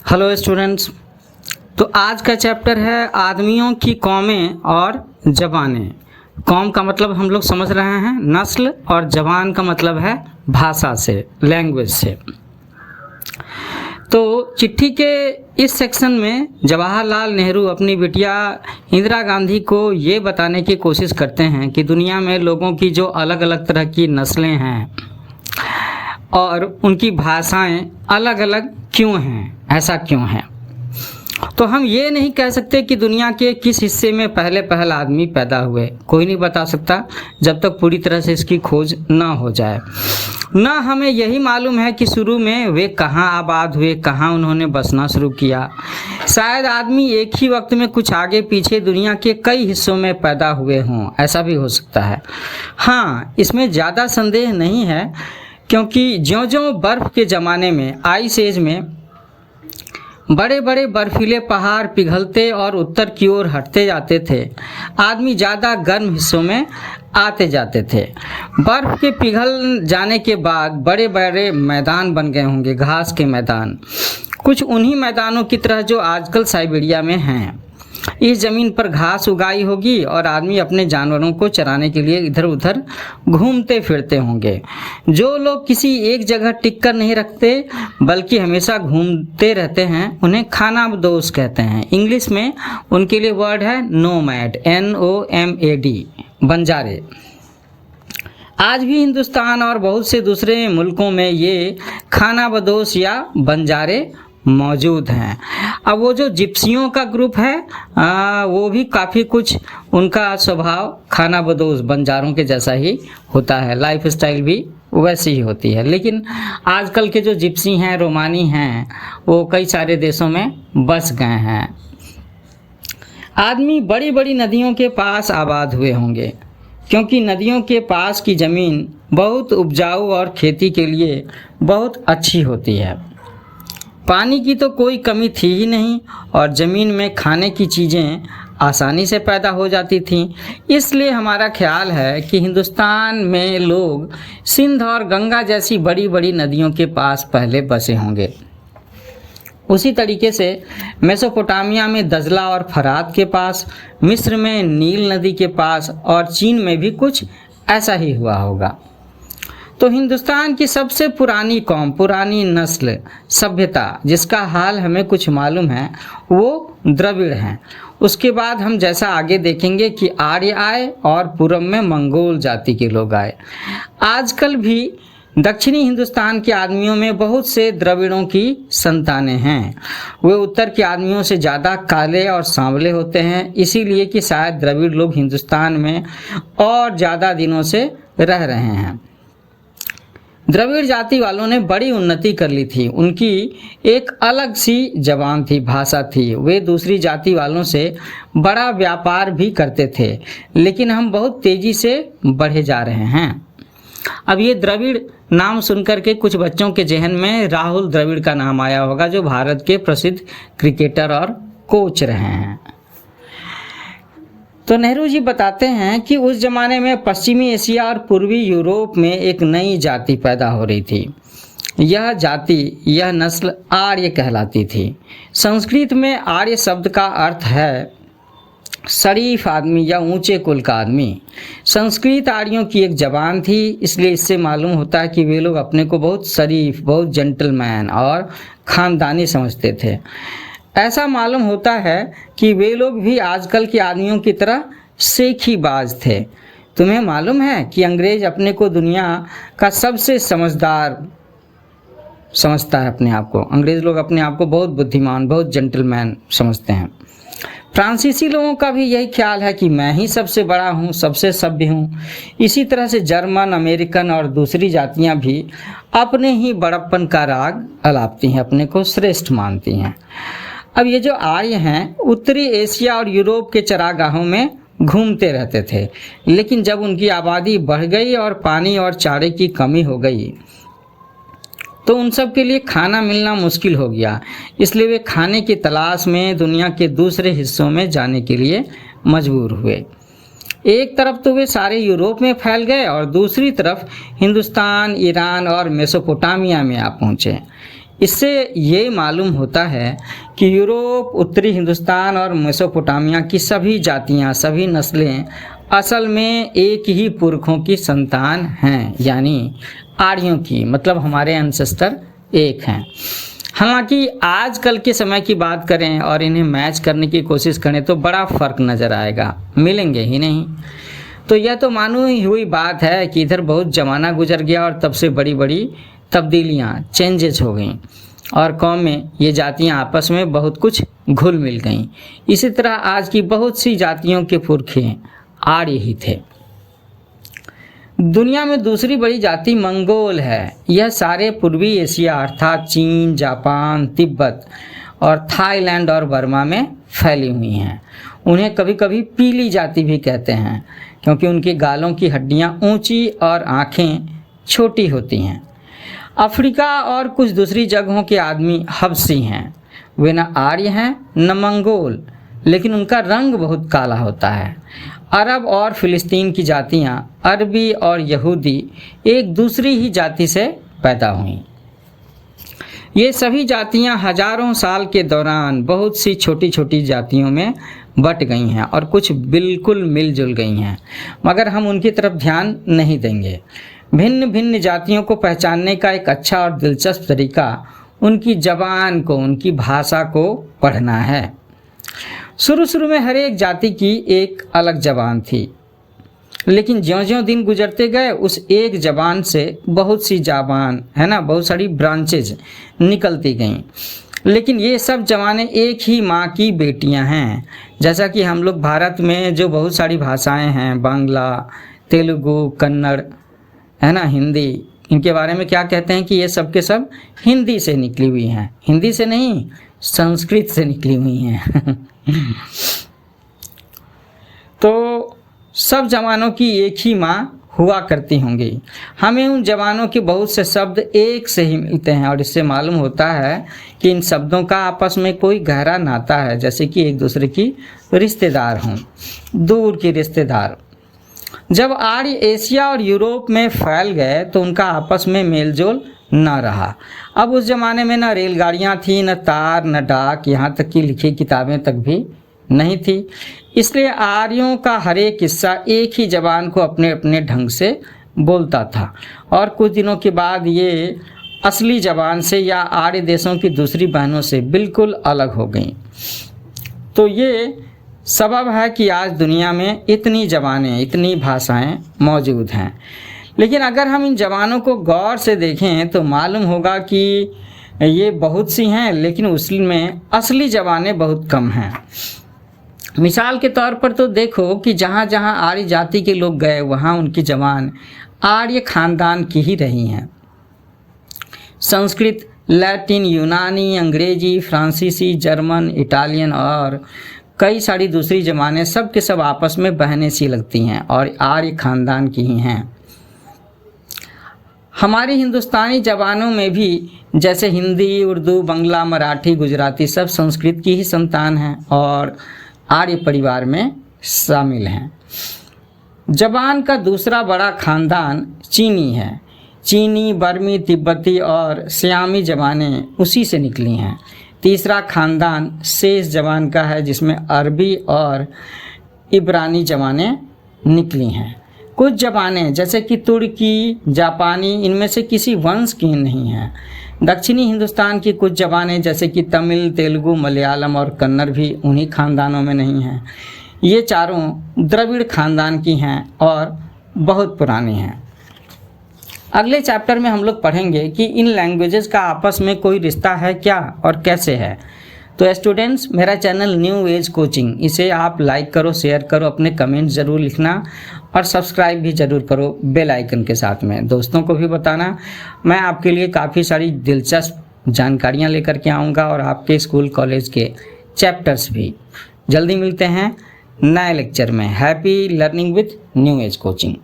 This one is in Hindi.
Hello students. तो आज का चैप्टर है आदमियों की कौमें और ज़बानें। कौम का मतलब हम लोग समझ रहे हैं नस्ल, और ज़बान का मतलब है भाषा से, लैंग्वेज से। तो चिट्ठी के इस सेक्शन में जवाहरलाल नेहरू अपनी बिटिया इंदिरा गांधी को ये बताने की कोशिश करते हैं कि दुनिया में लोगों की जो अलग अलग तरह की नस्लें हैं और उनकी भाषाएं अलग अलग क्यों हैं, ऐसा क्यों है। तो हम ये नहीं कह सकते कि दुनिया के किस हिस्से में पहला आदमी पैदा हुए, कोई नहीं बता सकता जब तक पूरी तरह से इसकी खोज ना हो जाए। ना हमें यही मालूम है कि शुरू में वे कहाँ आबाद हुए, कहाँ उन्होंने बसना शुरू किया। शायद आदमी एक ही वक्त में कुछ आगे पीछे दुनिया के कई हिस्सों में पैदा हुए हों, ऐसा भी हो सकता है। हाँ, इसमें ज़्यादा संदेह नहीं है, क्योंकि ज्यों-ज्यों बर्फ़ के ज़माने में, आइस एज में, बड़े बड़े बर्फीले पहाड़ पिघलते और उत्तर की ओर हटते जाते थे, आदमी ज़्यादा गर्म हिस्सों में आते जाते थे। बर्फ़ के पिघल जाने के बाद बड़े बड़े मैदान बन गए होंगे, घास के मैदान, कुछ उन्हीं मैदानों की तरह जो आजकल साइबेरिया में हैं। इस ज़मीन पर घास उगाई होगी और आदमी अपने जानवरों को चराने के लिए इधर उधर घूमते फिरते होंगे। जो लोग किसी एक जगह टिक कर नहीं रखते बल्कि हमेशा घूमते रहते हैं, उन्हें खानाबदोश कहते हैं। इंग्लिश में उनके लिए वर्ड है नोमैड, NOMAD, बंजारे। आज भी हिंदुस्तान और बहुत से दूसरे मुल्कों में ये खानाबदोश या बंजारे मौजूद हैं। अब वो जो जिप्सियों का ग्रुप है वो भी काफ़ी कुछ उनका स्वभाव खानाबदोश बंजारों के जैसा ही होता है, लाइफ स्टाइल भी वैसी ही होती है। लेकिन आजकल के जो जिप्सी हैं, रोमानी हैं, वो कई सारे देशों में बस गए हैं। आदमी बड़ी बड़ी नदियों के पास आबाद हुए होंगे, क्योंकि नदियों के पास की ज़मीन बहुत उपजाऊ और खेती के लिए बहुत अच्छी होती है। पानी की तो कोई कमी थी ही नहीं और ज़मीन में खाने की चीज़ें आसानी से पैदा हो जाती थीं। इसलिए हमारा ख्याल है कि हिंदुस्तान में लोग सिंध और गंगा जैसी बड़ी बड़ी नदियों के पास पहले बसे होंगे। उसी तरीके से मेसोपोटामिया में दजला और फरात के पास, मिस्र में नील नदी के पास और चीन में भी कुछ ऐसा ही हुआ होगा। तो हिंदुस्तान की सबसे पुरानी कौम, पुरानी नस्ल, सभ्यता जिसका हाल हमें कुछ मालूम है, वो द्रविड़ हैं। उसके बाद हम जैसा आगे देखेंगे कि आर्य आए और पूर्व में मंगोल जाति के लोग आए। आजकल भी दक्षिणी हिंदुस्तान के आदमियों में बहुत से द्रविड़ों की संतानें हैं। वे उत्तर के आदमियों से ज़्यादा काले और सांवले होते हैं, इसीलिए कि शायद द्रविड़ लोग हिंदुस्तान में और ज़्यादा दिनों से रह रहे हैं। द्रविड़ जाति वालों ने बड़ी उन्नति कर ली थी। उनकी एक अलग सी जबान थी, भाषा थी। वे दूसरी जाति वालों से बड़ा व्यापार भी करते थे। लेकिन हम बहुत तेज़ी से बढ़े जा रहे हैं। अब ये द्रविड़ नाम सुनकर के कुछ बच्चों के जहन में राहुल द्रविड़ का नाम आया होगा, जो भारत के प्रसिद्ध क्रिकेटर और कोच रहे हैं। तो नेहरू जी बताते हैं कि उस ज़माने में पश्चिमी एशिया और पूर्वी यूरोप में एक नई जाति पैदा हो रही थी। यह जाति, यह नस्ल आर्य कहलाती थी। संस्कृत में आर्य शब्द का अर्थ है शरीफ आदमी या ऊंचे कुल का आदमी। संस्कृत आर्यों की एक जबान थी, इसलिए इससे मालूम होता है कि वे लोग अपने को बहुत शरीफ, बहुत जेंटलमैन और ख़ानदानी समझते थे। ऐसा मालूम होता है कि वे लोग भी आजकल के आदमियों की तरह सेखीबाज थे। तुम्हें मालूम है कि अंग्रेज अपने को दुनिया का सबसे समझदार समझता है अपने आप को। अंग्रेज लोग अपने आप को बहुत बुद्धिमान, बहुत जेंटलमैन समझते हैं। फ्रांसीसी लोगों का भी यही ख्याल है कि मैं ही सबसे बड़ा हूँ, सबसे सभ्य हूँ। इसी तरह से जर्मन, अमेरिकन और दूसरी जातियाँ भी अपने ही बड़प्पन का राग अलापती हैं, अपने को श्रेष्ठ मानती हैं। अब ये जो आर्य हैं, उत्तरी एशिया और यूरोप के चरागाहों में घूमते रहते थे। लेकिन जब उनकी आबादी बढ़ गई और पानी और चारे की कमी हो गई, तो उन सब के लिए खाना मिलना मुश्किल हो गया। इसलिए वे खाने की तलाश में दुनिया के दूसरे हिस्सों में जाने के लिए मजबूर हुए। एक तरफ तो वे सारे यूरोप में फैल गए और दूसरी तरफ हिंदुस्तान, ईरान और मेसोपोटामिया में आ पहुँचे। इससे ये मालूम होता है कि यूरोप, उत्तरी हिंदुस्तान और मेसोपोटामिया की सभी जातियाँ, सभी नस्लें असल में एक ही पुरखों की संतान हैं, यानी आर्यों की, मतलब हमारे एंसेस्टर एक हैं। हालांकि आजकल के समय की बात करें और इन्हें मैच करने की कोशिश करें तो बड़ा फ़र्क नज़र आएगा, मिलेंगे ही नहीं। तो यह तो मालूम ही हुई बात है कि इधर बहुत ज़माना गुजर गया और तब से बड़ी बड़ी तब्दीलियाँ, चेंजेस हो गई और कौम में ये जातियाँ आपस में बहुत कुछ घुल मिल गईं। इसी तरह आज की बहुत सी जातियों के पुरखे आर्य ही थे। दुनिया में दूसरी बड़ी जाति मंगोल है। यह सारे पूर्वी एशिया अर्थात चीन, जापान, तिब्बत और थाईलैंड और बर्मा में फैली हुई हैं। उन्हें कभी कभी पीली जाति भी कहते हैं क्योंकि उनके गालों की हड्डियां ऊंची और आँखें छोटी होती हैं। अफ्रीका और कुछ दूसरी जगहों के आदमी हबशी हैं। वे न आर्य हैं न मंगोल, लेकिन उनका रंग बहुत काला होता है। अरब और फ़िलिस्तीन की जातियाँ, अरबी और यहूदी एक दूसरी ही जाति से पैदा हुईं। ये सभी जातियाँ हजारों साल के दौरान बहुत सी छोटी छोटी जातियों में बट गई हैं और कुछ बिल्कुल मिलजुल गई हैं, मगर हम उनकी तरफ ध्यान नहीं देंगे। भिन्न भिन्न जातियों को पहचानने का एक अच्छा और दिलचस्प तरीका उनकी ज़बान को, उनकी भाषा को पढ़ना है। शुरू में हर एक जाति की एक अलग ज़बान थी, लेकिन ज्यों-ज्यों दिन गुजरते गए उस एक ज़बान से बहुत सी ज़बान, है ना, बहुत सारी ब्रांचेज निकलती गईं। लेकिन ये सब ज़बानें एक ही माँ की बेटियाँ हैं। जैसा कि हम लोग भारत में जो बहुत सारी भाषाएं हैं, बांग्ला, तेलुगु, कन्नड़, है ना, हिंदी, इनके बारे में क्या कहते हैं कि ये सब के सब हिंदी से निकली हुई हैं। हिंदी से नहीं, संस्कृत से निकली हुई हैं। तो सब जवानों की एक ही माँ हुआ करती होंगी। हमें उन जवानों के बहुत से शब्द एक से ही मिलते हैं और इससे मालूम होता है कि इन शब्दों का आपस में कोई गहरा नाता है, जैसे कि एक दूसरे की रिश्तेदार हों, दूर के रिश्तेदार। जब आर्य एशिया और यूरोप में फैल गए तो उनका आपस में मेलजोल न रहा। अब उस ज़माने में न रेलगाड़ियाँ थीं, न तार, न डाक, यहाँ तक कि लिखी किताबें तक भी नहीं थी। इसलिए आर्यों का हर एक हिस्सा एक ही ज़बान को अपने अपने ढंग से बोलता था और कुछ दिनों के बाद ये असली ज़बान से या आर्य देशों की दूसरी बहनों से बिल्कुल अलग हो गई। तो ये सबब है कि आज दुनिया में इतनी ज़बानें, इतनी भाषाएं मौजूद हैं। लेकिन अगर हम इन ज़बानों को गौर से देखें तो मालूम होगा कि ये बहुत सी हैं, लेकिन उसमें असली ज़बानें बहुत कम हैं। मिसाल के तौर पर तो देखो कि जहाँ जहाँ आर्य जाति के लोग गए वहाँ उनकी ज़बान आर्य ख़ानदान की ही रही हैं। संस्कृत, लैटिन, यूनानी, अंग्रेजी, फ्रांसीसी, जर्मन, इटालियन और कई सारी दूसरी ज़बानें सब के सब आपस में बहनें सी लगती हैं और आर्य ख़ानदान की ही हैं। हमारी हिंदुस्तानी ज़बानों में भी जैसे हिंदी, उर्दू, बंगला, मराठी, गुजराती सब संस्कृत की ही संतान हैं और आर्य परिवार में शामिल हैं। ज़बान का दूसरा बड़ा ख़ानदान चीनी है। चीनी, बर्मी, तिब्बती और सियामी ज़बानें उसी से निकली हैं। तीसरा ख़ानदान शेष ज़बान का है जिसमें अरबी और इब्रानी ज़बानें निकली हैं। कुछ ज़बानें जैसे कि तुर्की, जापानी इनमें से किसी वंश की नहीं हैं। दक्षिणी हिंदुस्तान की कुछ ज़बानें जैसे कि तमिल, तेलुगु, मलयालम और कन्नड़ भी उन्हीं ख़ानदानों में नहीं हैं। ये चारों द्रविड़ ख़ानदान की हैं और बहुत पुरानी हैं। अगले चैप्टर में हम लोग पढ़ेंगे कि इन लैंग्वेजेस का आपस में कोई रिश्ता है क्या और कैसे है। तो स्टूडेंट्स, मेरा चैनल न्यू एज कोचिंग, इसे आप लाइक करो, शेयर करो, अपने कमेंट ज़रूर लिखना और सब्सक्राइब भी ज़रूर करो बेल आइकन के साथ में। दोस्तों को भी बताना। मैं आपके लिए काफ़ी सारी दिलचस्प जानकारियाँ लेकर के आऊँगा और आपके स्कूल कॉलेज के चैप्टर्स भी। जल्दी मिलते हैं नए लेक्चर में। Happy learning with new age coaching.